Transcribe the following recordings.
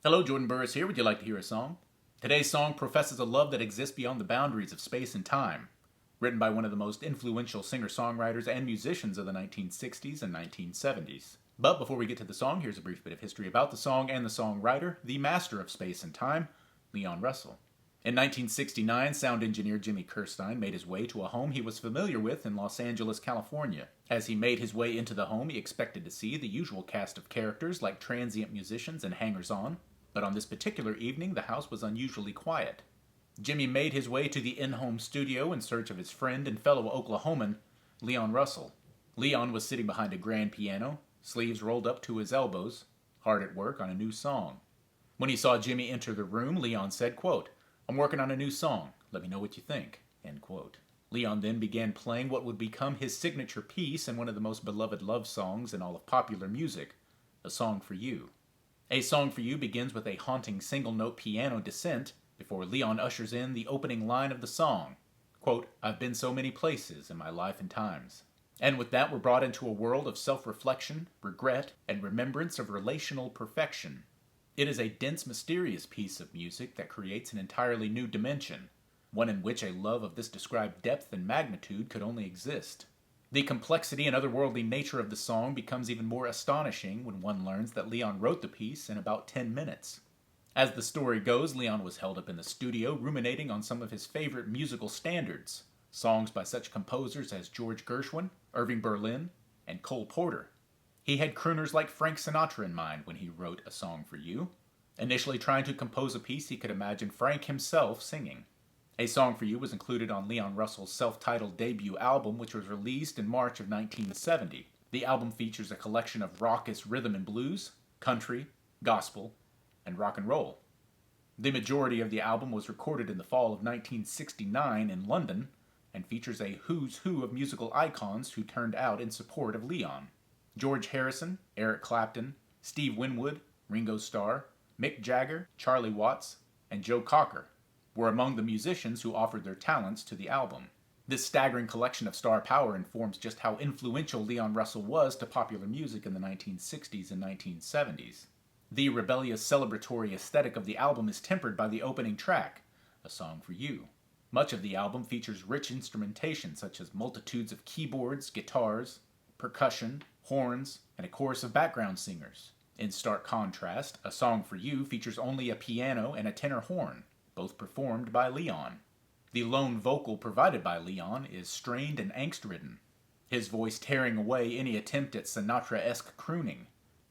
Hello, Jordan Burris here. Would you like to hear a song? Today's song professes a love that exists beyond the boundaries of space and time. Written by one of the most influential singer-songwriters and musicians of the 1960s and 1970s. But before we get to the song, here's a brief bit of history about the song and the songwriter, the master of space and time, Leon Russell. In 1969, sound engineer Jimmy Kirstein made his way to a home he was familiar with in Los Angeles, California. As he made his way into the home, he expected to see the usual cast of characters like transient musicians and hangers-on. But on this particular evening, the house was unusually quiet. Jimmy made his way to the in-home studio in search of his friend and fellow Oklahoman, Leon Russell. Leon was sitting behind a grand piano, sleeves rolled up to his elbows, hard at work on a new song. When he saw Jimmy enter the room, Leon said, quote, "I'm working on a new song. Let me know what you think," end quote. Leon then began playing what would become his signature piece and one of the most beloved love songs in all of popular music, A Song for You. A Song for You begins with a haunting single-note piano descent before Leon ushers in the opening line of the song, quote, "I've been so many places in my life and times." And with that, we're brought into a world of self-reflection, regret, and remembrance of relational perfection. It is a dense, mysterious piece of music that creates an entirely new dimension, one in which a love of this described depth and magnitude could only exist. The complexity and otherworldly nature of the song becomes even more astonishing when one learns that Leon wrote the piece in about 10 minutes. As the story goes, Leon was held up in the studio ruminating on some of his favorite musical standards, songs by such composers as George Gershwin, Irving Berlin, and Cole Porter. He had crooners like Frank Sinatra in mind when he wrote A Song for You. Initially trying to compose a piece he could imagine Frank himself singing. A Song for You was included on Leon Russell's self-titled debut album, which was released in March of 1970. The album features a collection of raucous rhythm and blues, country, gospel, and rock and roll. The majority of the album was recorded in the fall of 1969 in London and features a who's who of musical icons who turned out in support of Leon. George Harrison, Eric Clapton, Steve Winwood, Ringo Starr, Mick Jagger, Charlie Watts, and Joe Cocker were among the musicians who offered their talents to the album. This staggering collection of star power informs just how influential Leon Russell was to popular music in the 1960s and 1970s. The rebellious celebratory aesthetic of the album is tempered by the opening track, A Song for You. Much of the album features rich instrumentation such as multitudes of keyboards, guitars, percussion, horns, and a chorus of background singers. In stark contrast, A Song for You features only a piano and a tenor horn, both performed by Leon. The lone vocal provided by Leon is strained and angst-ridden, his voice tearing away any attempt at Sinatra-esque crooning,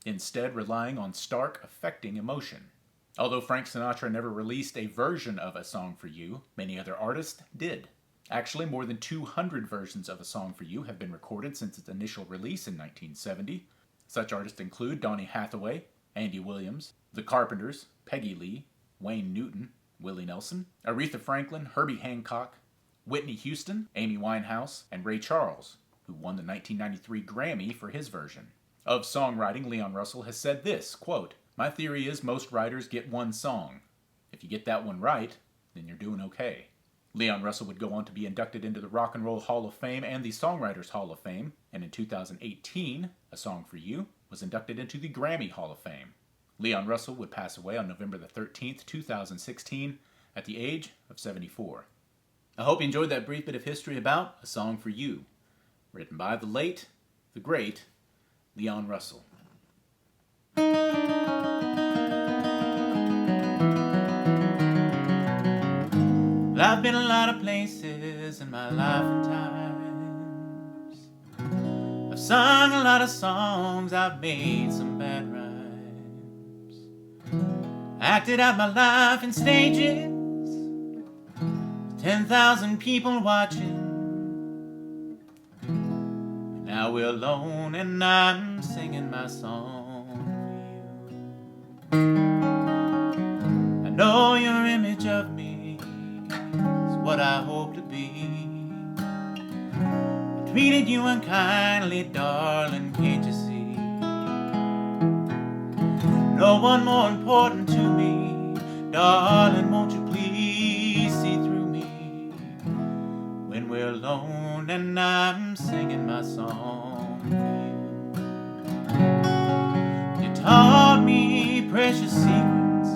instead relying on stark, affecting emotion. Although Frank Sinatra never released a version of A Song for You, many other artists did. Actually, more than 200 versions of A Song for You have been recorded since its initial release in 1970. Such artists include Donny Hathaway, Andy Williams, The Carpenters, Peggy Lee, Wayne Newton, Willie Nelson, Aretha Franklin, Herbie Hancock, Whitney Houston, Amy Winehouse, and Ray Charles, who won the 1993 Grammy for his version. Of songwriting, Leon Russell has said this, quote, "My theory is most writers get one song. If you get that one right, then you're doing okay." Leon Russell would go on to be inducted into the Rock and Roll Hall of Fame and the Songwriters Hall of Fame, and in 2018, A Song for You was inducted into the Grammy Hall of Fame. Leon Russell would pass away on November the 13th, 2016, at the age of 74. I hope you enjoyed that brief bit of history about A Song for You, written by the late, the great Leon Russell. I've been a lot of places in my life and times. I've sung a lot of songs, I've made some bad rhymes. Acted out my life in stages, 10,000 people watching. But now we're alone and I'm singing my song for you. I know your image of me is what I hope to be. I treated you unkindly, darling, can't you see? No one more important to me, darling, won't you please see through me? When we're alone and I'm singing my song for you. You taught me precious secrets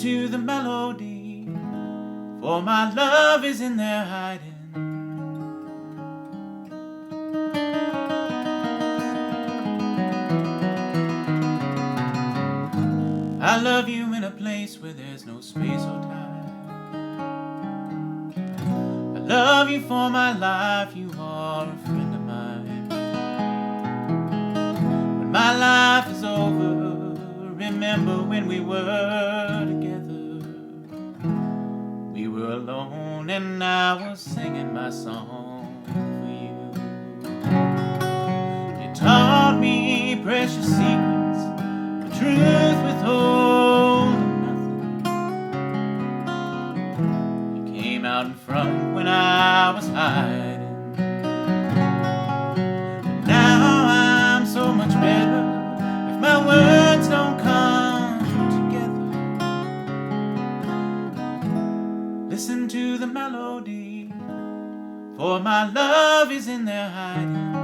to the melody, for my love is in there hiding. I love you in a place where there's no space or time. I love you for my life, you are a friend of mine. When my life is over, remember when we were together. We were alone and I was singing my song for you. You taught me precious secrets, the truth withholding nothing. You came out in front when I was hiding. And now I'm so much better if my words don't come together. Listen to the melody, for my love is in there hiding.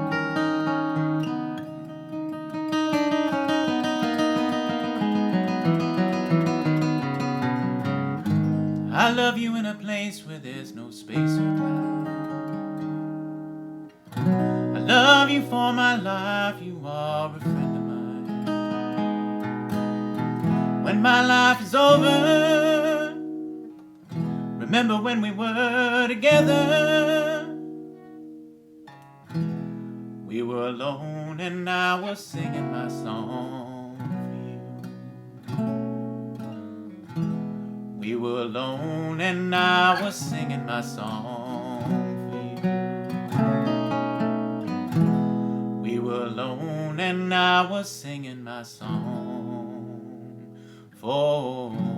I love you in a place where there's no space or time. I love you for my life, you are a friend of mine. When my life is over, remember when we were together. We were alone and I was singing my song for you. We were alone and I was singing my song for you. We were alone and I was singing my song for you.